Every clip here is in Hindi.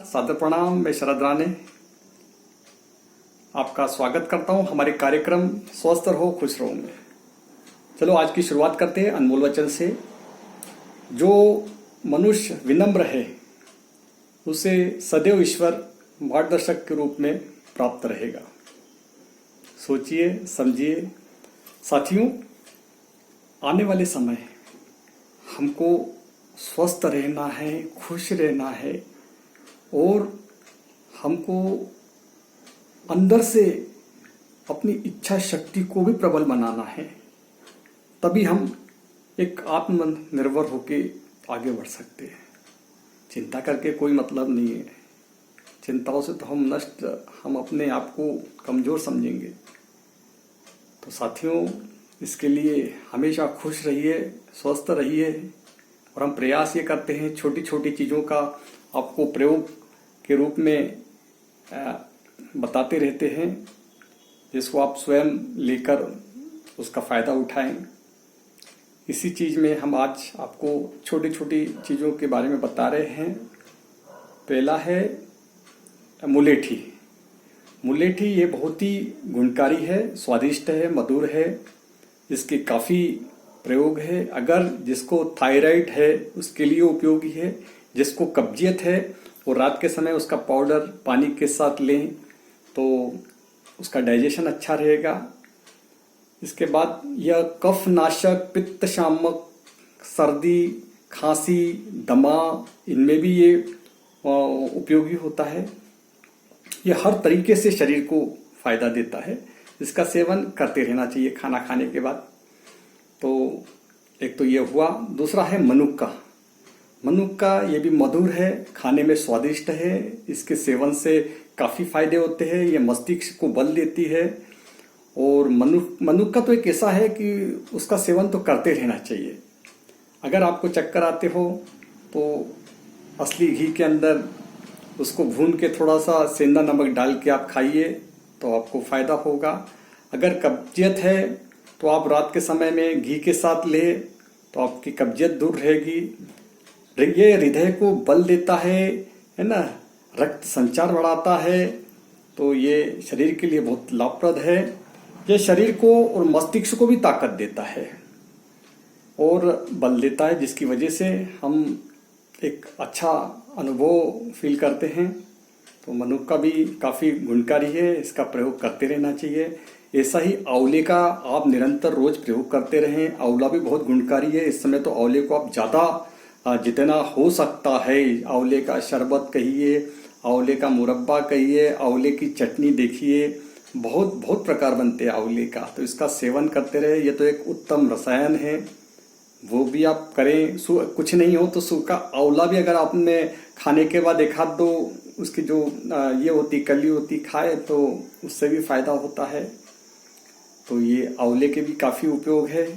सादर प्रणाम। मैं शरद राणे आपका स्वागत करता हूं हमारे कार्यक्रम स्वस्थ रहो खुश रहो में। चलो आज की शुरुआत करते हैं अनमोल वचन से। जो मनुष्य विनम्र है उसे सदैव ईश्वर मार्गदर्शक के रूप में प्राप्त रहेगा। सोचिए समझिए साथियों, आने वाले समय हमको स्वस्थ रहना है, खुश रहना है और हमको अंदर से अपनी इच्छा शक्ति को भी प्रबल बनाना है। तभी हम एक आत्मनिर्भर होके आगे बढ़ सकते हैं। चिंता करके कोई मतलब नहीं है। चिंताओं से तो हम अपने आप को कमजोर समझेंगे। तो साथियों, इसके लिए हमेशा खुश रहिए, स्वस्थ रहिए और हम प्रयास ये करते हैं छोटी छोटी चीज़ों का आपको प्रयोग के रूप में बताते रहते हैं, जिसको आप स्वयं लेकर उसका फ़ायदा उठाएं। इसी चीज़ में हम आज आपको छोटी छोटी चीज़ों के बारे में बता रहे हैं। पहला है मुलेठी। मुलेठी ये बहुत ही गुणकारी है, स्वादिष्ट है, मधुर है। इसके काफ़ी प्रयोग है। अगर जिसको थायराइड है उसके लिए उपयोगी है। जिसको कब्जियत है वो रात के समय उसका पाउडर पानी के साथ लें तो उसका डाइजेशन अच्छा रहेगा। इसके बाद यह कफ नाशक, पित्त शामक, सर्दी, खांसी, दमा, इनमें भी ये उपयोगी होता है। यह हर तरीके से शरीर को फायदा देता है। इसका सेवन करते रहना चाहिए खाना खाने के बाद। तो एक तो ये हुआ। दूसरा है मनुक्का। मनुक्का ये भी मधुर है, खाने में स्वादिष्ट है। इसके सेवन से काफ़ी फायदे होते हैं। ये मस्तिष्क को बल देती है। और मनुक्का तो एक ऐसा है कि उसका सेवन तो करते रहना चाहिए। अगर आपको चक्कर आते हो तो असली घी के अंदर उसको भून के थोड़ा सा सेंधा नमक डाल के आप खाइए तो आपको फायदा होगा। अगर कब्जियत है तो आप रात के समय में घी के साथ ले तो आपकी कब्जियत दूर रहेगी। ये हृदय को बल देता है ना, रक्त संचार बढ़ाता है। तो ये शरीर के लिए बहुत लाभप्रद है। ये शरीर को और मस्तिष्क को भी ताकत देता है और बल देता है, जिसकी वजह से हम एक अच्छा अनुभव फील करते हैं। तो मनुक्का भी काफ़ी गुणकारी है, इसका प्रयोग करते रहना चाहिए। ऐसा ही आंवले का आप निरंतर रोज प्रयोग करते रहें। आंवला भी बहुत गुणकारी है। इस समय तो आंवले को आप ज़्यादा जितना हो सकता है आंवले का शरबत कहिए, आंवले का मुरब्बा कहिए, आंवले की चटनी देखिए, बहुत बहुत प्रकार बनते हैं आंवले का। तो इसका सेवन करते रहे। ये तो एक उत्तम रसायन है, वो भी आप करें। कुछ नहीं हो तो सूखा आंवला भी अगर आपने खाने के बाद एक हाथ दो उसकी जो ये होती कली होती खाए तो उससे भी फायदा होता है। तो ये आंवले के भी काफ़ी उपयोग है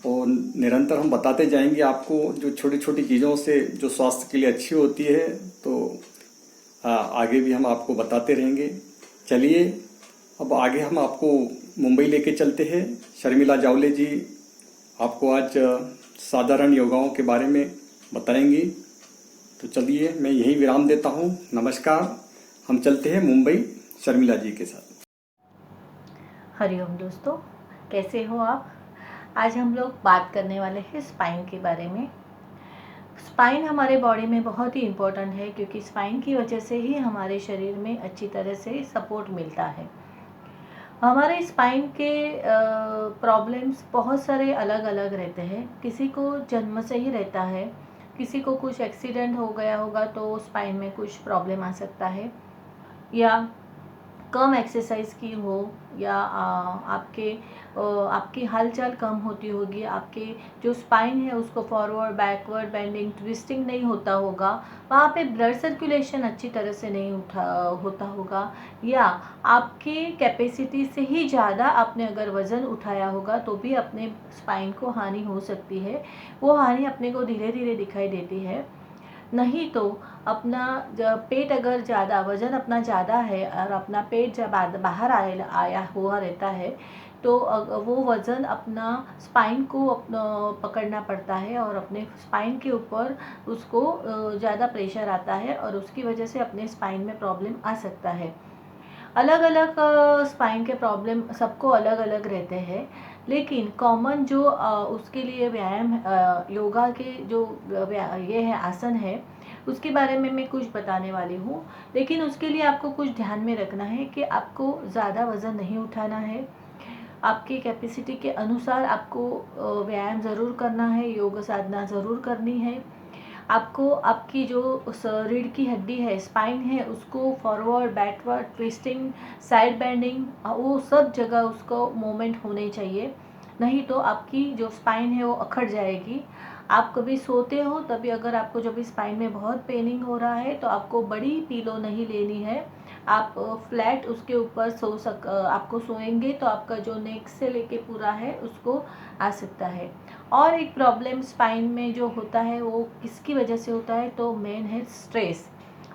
और निरंतर हम बताते जाएंगे आपको जो छोटी छोटी चीज़ों से जो स्वास्थ्य के लिए अच्छी होती है। तो आगे भी हम आपको बताते रहेंगे। चलिए अब आगे हम आपको मुंबई लेके चलते हैं। शर्मिला जावले जी आपको आज साधारण योगाओं के बारे में बताएंगी। तो चलिए मैं यहीं विराम देता हूँ। नमस्कार। हम चलते हैं मुंबई शर्मिला जी के साथ। हरिओम दोस्तों, कैसे हो आप? आज हम लोग बात करने वाले हैं स्पाइन के बारे में। स्पाइन हमारे बॉडी में बहुत ही इम्पोर्टेंट है, क्योंकि स्पाइन की वजह से ही हमारे शरीर में अच्छी तरह से सपोर्ट मिलता है। हमारे स्पाइन के प्रॉब्लम्स बहुत सारे अलग अलग रहते हैं। किसी को जन्म से ही रहता है, किसी को कुछ एक्सीडेंट हो गया होगा तो स्पाइन में कुछ प्रॉब्लम आ सकता है, या कम एक्सरसाइज की हो, या आपकी हलचल कम होती होगी, आपके जो स्पाइन है उसको फॉरवर्ड बैकवर्ड बेंडिंग ट्विस्टिंग नहीं होता होगा, वहाँ पे ब्लड सर्कुलेशन अच्छी तरह से नहीं होता होगा, या आपकी कैपेसिटी से ही ज़्यादा आपने अगर वज़न उठाया होगा तो भी अपने स्पाइन को हानि हो सकती है। वो हानि अपने को धीरे धीरे दिखाई देती है। नहीं तो अपना पेट अगर ज़्यादा वज़न अपना ज़्यादा है और अपना पेट जब बाहर आया हुआ रहता है तो वो वज़न अपना स्पाइन को अपना पकड़ना पड़ता है और अपने स्पाइन के ऊपर उसको ज़्यादा प्रेशर आता है और उसकी वजह से अपने स्पाइन में प्रॉब्लम आ सकता है। अलग अलग स्पाइन के प्रॉब्लम सबको अलग अलग रहते हैं, लेकिन कॉमन जो उसके लिए व्यायाम योगा के जो ये है आसन है उसके बारे में मैं कुछ बताने वाली हूँ। लेकिन उसके लिए आपको कुछ ध्यान में रखना है कि आपको ज़्यादा वज़न नहीं उठाना है, आपकी कैपेसिटी के अनुसार आपको व्यायाम ज़रूर करना है, योग साधना ज़रूर करनी है। आपको आपकी जो रीढ़ की हड्डी है, स्पाइन है, उसको forward backward twisting side bending वो सब जगह उसको मूवमेंट होने चाहिए, नहीं तो आपकी जो स्पाइन है वो अखड़ जाएगी। आप कभी सोते हो तभी अगर आपको जब स्पाइन में बहुत पेनिंग हो रहा है तो आपको बड़ी पीलो नहीं लेनी है, आप फ्लैट उसके ऊपर आपको सोएंगे तो आपका जो नेक से लेके पूरा है उसको आ सकता है। और एक प्रॉब्लम स्पाइन में जो होता है वो किसकी वजह से होता है तो मेन है स्ट्रेस।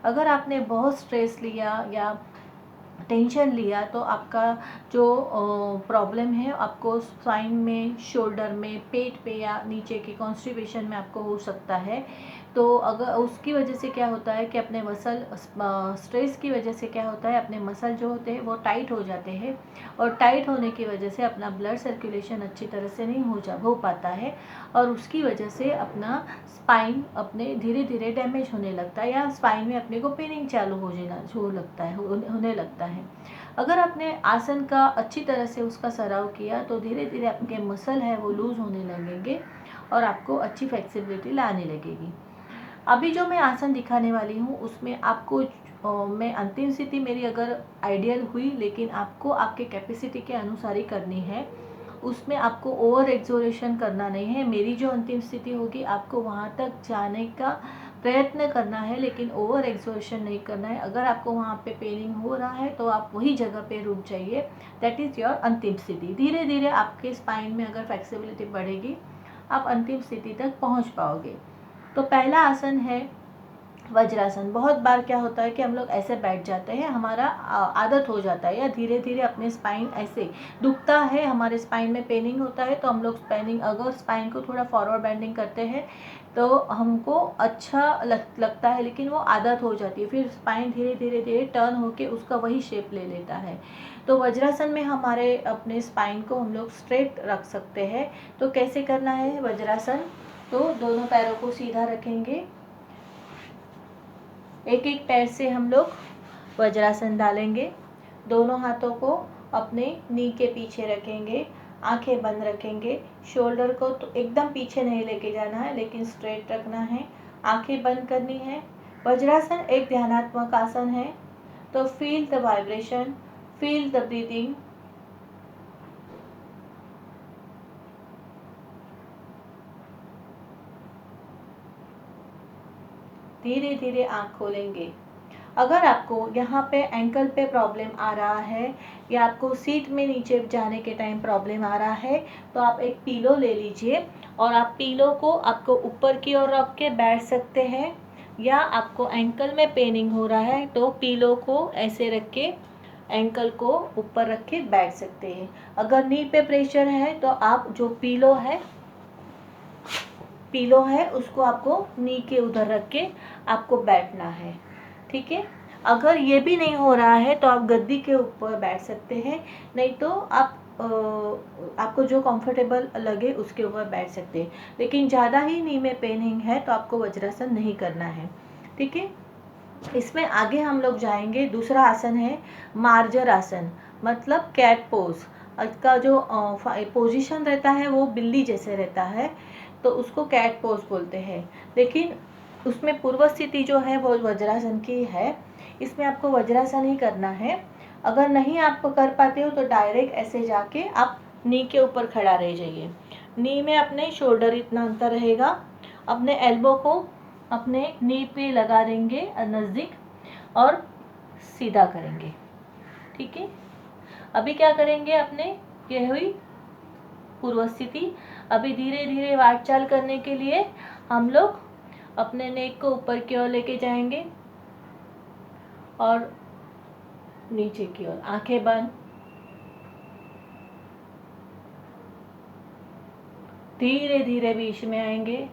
अगर आपने बहुत स्ट्रेस लिया या टेंशन लिया तो आपका जो प्रॉब्लम है आपको स्पाइन में, शोल्डर में, पेट पे या नीचे के कॉन्स्टिपेशन में आपको हो सकता है। तो अगर उसकी वजह से क्या होता है कि अपने मसल स्ट्रेस की वजह से क्या होता है अपने मसल जो होते हैं वो टाइट हो जाते हैं और टाइट होने की वजह से अपना ब्लड सर्कुलेशन अच्छी तरह से नहीं हो पाता है और उसकी वजह से अपना स्पाइन अपने धीरे धीरे डैमेज होने लगता है या स्पाइन में अपने को पेनिंग चालू होने लगता है। अगर आपने आसन का अच्छी तरह से उसका सराव किया तो धीरे धीरे आपके मसल है वो लूज़ होने लगेंगे और आपको अच्छी फ्लेक्सिबिलिटी लाने लगेगी। अभी जो मैं आसन दिखाने वाली हूँ उसमें आपको मैं अंतिम स्थिति मेरी अगर आइडियल हुई, लेकिन आपको आपके कैपेसिटी के अनुसार ही करनी है, उसमें आपको ओवर एक्सोरेशन करना नहीं है। मेरी जो अंतिम स्थिति होगी आपको वहाँ तक जाने का प्रयत्न करना है, लेकिन ओवर एक्सोरेशन नहीं करना है। अगर आपको वहाँ पे पेनिंग हो रहा है तो आप वही जगह पे रुक जाइए, दैट इज़ योर अंतिम स्थिति। धीरे धीरे आपके स्पाइन में अगर फ्लेक्सिबिलिटी बढ़ेगी आप अंतिम स्थिति तक पहुँच पाओगे। तो पहला आसन है वज्रासन। बहुत बार क्या होता है कि हम लोग ऐसे बैठ जाते हैं, हमारा आदत हो जाता है या धीरे धीरे अपने स्पाइन ऐसे दुखता है, हमारे स्पाइन में पेनिंग होता है तो हम लोग अगर स्पाइन को थोड़ा फॉरवर्ड बेंडिंग करते हैं तो हमको अच्छा लगता है, लेकिन वो आदत हो जाती है, फिर स्पाइन धीरे धीरे धीरे टर्न होके उसका वही शेप ले लेता है। तो वज्रासन में हमारे अपने स्पाइन को हम लोग स्ट्रेट रख सकते हैं। तो कैसे करना है वज्रासन, तो दोनों पैरों को सीधा रखेंगे, एक एक पैर से हम लोग वज्रासन डालेंगे, दोनों हाथों को अपने नी के पीछे रखेंगे, आंखें बंद रखेंगे, शोल्डर को तो एकदम पीछे नहीं लेके जाना है लेकिन स्ट्रेट रखना है, आंखें बंद करनी है। वज्रासन एक ध्यानात्मक आसन है, तो feel the vibration, feel the breathing. धीरे धीरे आँख खोलेंगे। अगर आपको यहाँ पे एंकल पे प्रॉब्लम आ रहा है या आपको सीट में नीचे जाने के टाइम प्रॉब्लम आ रहा है तो आप एक पीलो ले लीजिए और आप पीलो को आपको ऊपर की ओर रख के बैठ सकते हैं, या आपको एंकल में पेनिंग हो रहा है तो पीलो को ऐसे रख के एंकल को ऊपर रख के बैठ सकते हैं। अगर नी पे प्रेशर है तो आप जो पीलो है उसको आपको नी के उधर रख के आपको बैठना है, ठीक है। अगर ये भी नहीं हो रहा है तो आप गद्दी के ऊपर बैठ सकते हैं, नहीं तो आपको जो कंफर्टेबल लगे उसके ऊपर बैठ सकते हैं, लेकिन ज़्यादा ही नी में पेनिंग है तो आपको वज्रासन नहीं करना है, ठीक है। इसमें आगे हम लोग जाएंगे। दूसरा आसन है मार्जर आसन, मतलब कैट पोज। इसका जो पोजीशन रहता है वो बिल्ली जैसे रहता है तो उसको कैट पोज बोलते हैं, लेकिन उसमें पूर्व स्थिति जो है वो वज्रासन की है। इसमें आपको वज्रासन ही करना है। अगर नहीं आप कर पाते हो तो डायरेक्ट ऐसे जाके आप नी के ऊपर खड़ा रह जाइए। नी में अपने शोल्डर इतना अंतर रहेगा, अपने एल्बो को अपने नी पे लगा देंगे नज़दीक और सीधा करेंगे, ठीक है। अभी क्या करेंगे, अपने ये हुई पूर्व स्थिति। अभी धीरे धीरे वाट चाल करने के लिए हम लोग अपने नेक को ऊपर की ओर लेके जाएंगे और नीचे की ओर, आंखें बंद। धीरे धीरे बीच में आएंगे।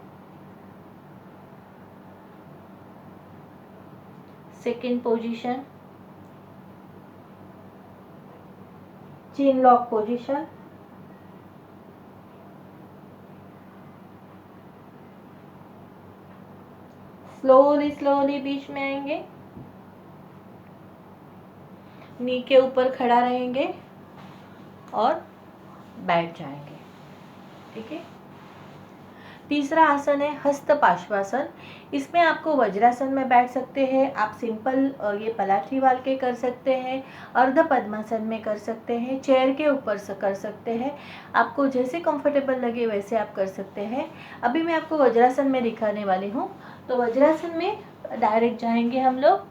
सेकेंड पोजीशन, चिन लॉक पोजीशन। स्लोली स्लोली बीच में आएंगे, नी के ऊपर खड़ा रहेंगे और बैठ जाएंगे। ठीक है। तीसरा आसन है हस्त पाश्वासन। इसमें आपको वज्रासन में बैठ सकते हैं, आप सिंपल ये पलाठी वाल के कर सकते हैं, अर्ध पद्मासन में कर सकते हैं, चेयर के ऊपर से कर सकते हैं। आपको जैसे कंफर्टेबल लगे वैसे आप कर सकते हैं। अभी मैं आपको वज्रासन में दिखाने वाली हूँ। तो वज्रासन में डायरेक्ट जाएंगे हम लोग,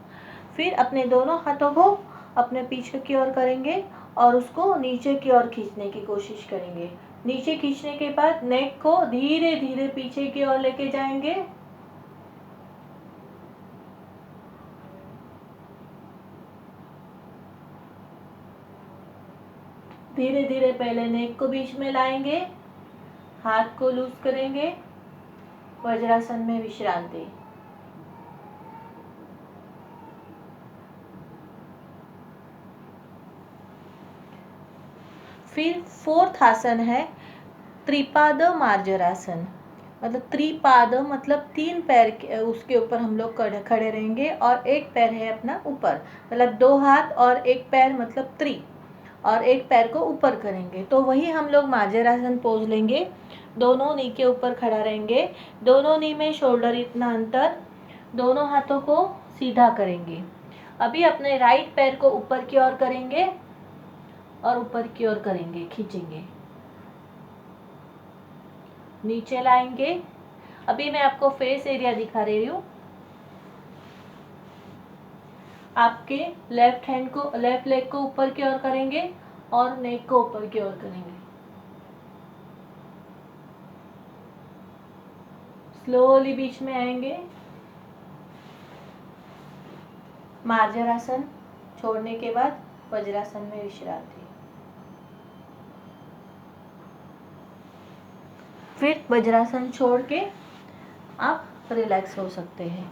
फिर अपने दोनों हाथों को अपने पीछे की ओर करेंगे और उसको नीचे की ओर खींचने की कोशिश करेंगे। नीचे खींचने के बाद नेक को धीरे धीरे पीछे की ओर लेके जाएंगे। धीरे धीरे पहले नेक को बीच में लाएंगे, हाथ को लूज करेंगे, वज्रासन में विश्रांति। फिर फोर्थ आसन है त्रिपाद मार्जरासन। मतलब त्रिपाद मतलब तीन पैर उसके ऊपर हम लोग खड़े रहेंगे और एक पैर है अपना ऊपर, मतलब दो हाथ और एक पैर मतलब त्रि, और एक पैर को ऊपर करेंगे। तो वही हम लोग मार्जरासन पोज लेंगे। दोनों नी के ऊपर खड़ा रहेंगे, दोनों नी में शोल्डर इतना अंतर, दोनों हाथों को सीधा करेंगे। अभी अपने राइट पैर को ऊपर की ओर करेंगे और ऊपर की ओर करेंगे, खींचेंगे, नीचे लाएंगे। अभी मैं आपको फेस एरिया दिखा रही हूँ। आपके लेफ्ट हैंड को, लेफ्ट लेग को ऊपर की ओर करेंगे और नेक को ऊपर की ओर करेंगे। स्लोली बीच में आएंगे। मार्जरासन छोड़ने के बाद वज्रासन में विश्रांति। फिर वज्रासन छोड़ के आप रिलैक्स हो सकते हैं।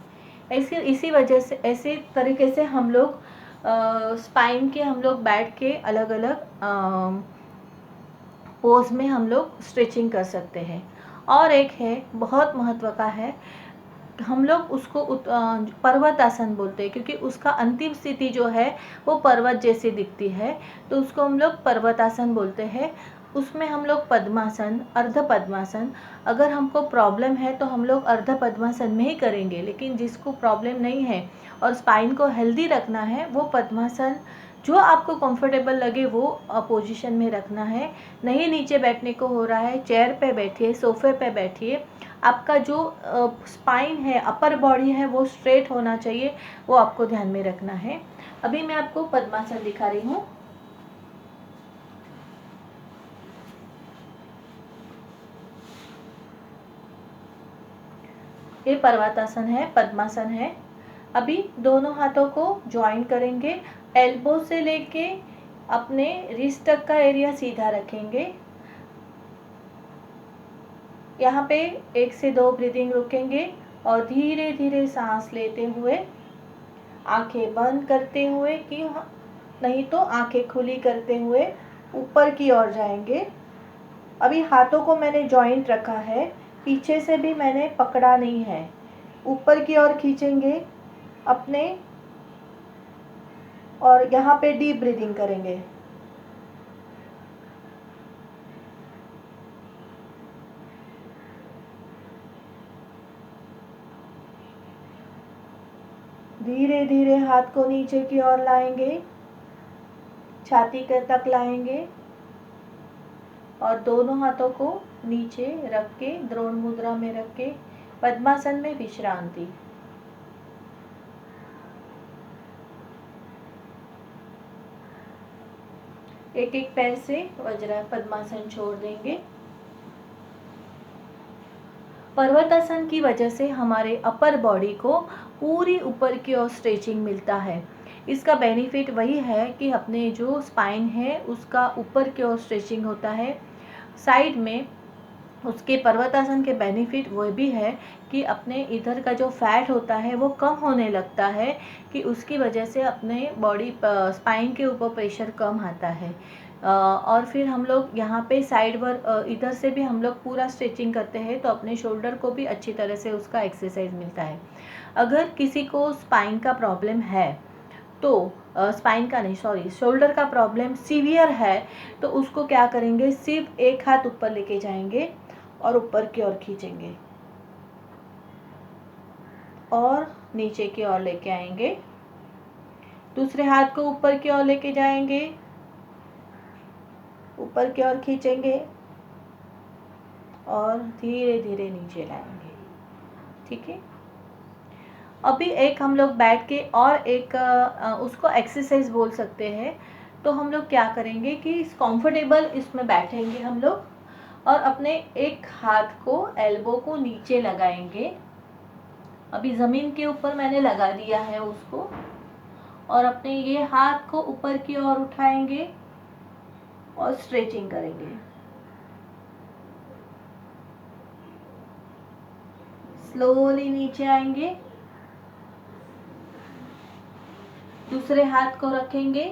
इसी वजह से, ऐसे तरीके से हम लोग स्पाइन के हम लोग बैठ के अलग अलग पोज में हम लोग स्ट्रेचिंग कर सकते हैं। और एक है बहुत महत्व का है, हम लोग उसको पर्वत आसन बोलते हैं, क्योंकि उसका अंतिम स्थिति जो है वो पर्वत जैसी दिखती है, तो उसको हम लोग पर्वत आसन बोलते हैं। उसमें हम लोग पद्मासन, अर्ध पद्मासन, अगर हमको प्रॉब्लम है तो हम लोग अर्ध पद्मासन में ही करेंगे, लेकिन जिसको प्रॉब्लम नहीं है और स्पाइन को हेल्दी रखना है वो पद्मासन, जो आपको कंफर्टेबल लगे वो पोजीशन में रखना है। नहीं नीचे बैठने को हो रहा है, चेयर पे बैठिए, सोफे पे बैठिए। आपका जो स्पाइन है, अपर बॉडी है, वो स्ट्रेट होना चाहिए, वो आपको ध्यान में रखना है। अभी मैं आपको पद्मासन दिखा रही हूँ। ये पर्वतासन है, पद्मासन है। अभी दोनों हाथों को ज्वाइन करेंगे, एल्बो से लेके अपने रिस्ट तक का एरिया सीधा रखेंगे। यहाँ पे 1 से 2 ब्रीदिंग रुकेंगे और धीरे धीरे सांस लेते हुए, आंखें बंद करते हुए, कि नहीं तो आंखें खुली करते हुए ऊपर की ओर जाएंगे। अभी हाथों को मैंने जॉइंट रखा है, पीछे से भी मैंने पकड़ा नहीं है। ऊपर की ओर खींचेंगे अपने, और यहाँ पे डीप ब्रीदिंग करेंगे। धीरे धीरे हाथ को नीचे की ओर लाएंगे, छाती के तक लाएंगे और दोनों हाथों को नीचे रख के द्रोण मुद्रा में रख के पद्मासन में विश्रांति। एक एक पैर से वज्र पद्मासन छोड़ देंगे पर्वतासन की वजह से हमारे अपर बॉडी को पूरी ऊपर की ओर स्ट्रेचिंग मिलता है। इसका बेनिफिट वही है कि अपने जो स्पाइन है उसका ऊपर की ओर स्ट्रेचिंग होता है। साइड में उसके पर्वतासन के बेनिफिट वो भी है कि अपने इधर का जो फैट होता है वो कम होने लगता है, कि उसकी वजह से अपने बॉडी स्पाइन के ऊपर प्रेशर कम आता है। और फिर हम लोग यहाँ पे साइड पर इधर से भी हम लोग पूरा स्ट्रेचिंग करते हैं, तो अपने शोल्डर को भी अच्छी तरह से उसका एक्सरसाइज मिलता है। अगर किसी को स्पाइन का प्रॉब्लम है तो स्पाइन का नहीं, सॉरी, शोल्डर का प्रॉब्लम सीवियर है, तो उसको क्या करेंगे, सिर्फ एक हाथ ऊपर लेके जाएंगे और ऊपर की ओर खींचेंगे और नीचे की ओर लेके आएंगे। दूसरे हाथ को ऊपर की ओर लेके जाएंगे, ऊपर की ओर खींचेंगे और धीरे धीरे नीचे लाएंगे। ठीक है। अभी एक हम लोग बैठ के और एक उसको एक्सरसाइज बोल सकते हैं। तो हम लोग क्या करेंगे कि कंफर्टेबल इसमें बैठेंगे हम लोग और अपने एक हाथ को एल्बो को नीचे लगाएंगे। अभी ज़मीन के ऊपर मैंने लगा दिया है उसको, और अपने ये हाथ को ऊपर की ओर उठाएंगे और स्ट्रेचिंग करेंगे। स्लोली नीचे आएंगे, दूसरे हाथ को रखेंगे,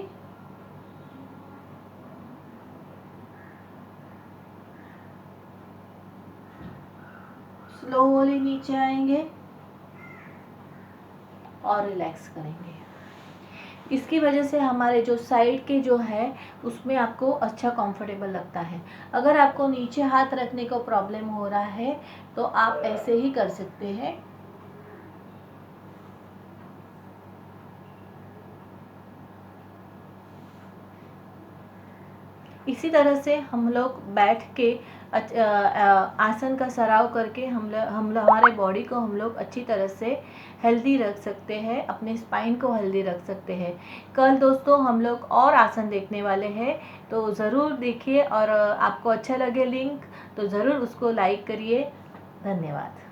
स्लोली नीचे आएंगे और रिलैक्स करेंगे। इसकी वजह से हमारे जो साइड के जो है उसमें आपको अच्छा कंफर्टेबल लगता है। अगर आपको नीचे हाथ रखने को प्रॉब्लम हो रहा है तो आप ऐसे ही कर सकते हैं। इसी तरह से हम लोग बैठ के आसन का सराव करके हमारे बॉडी को हम लोग अच्छी तरह से हेल्दी रख सकते हैं, अपने स्पाइन को हेल्दी रख सकते हैं। कल दोस्तों हम लोग और आसन देखने वाले हैं, तो ज़रूर देखिए, और आपको अच्छा लगे लिंक तो ज़रूर उसको लाइक करिए। धन्यवाद।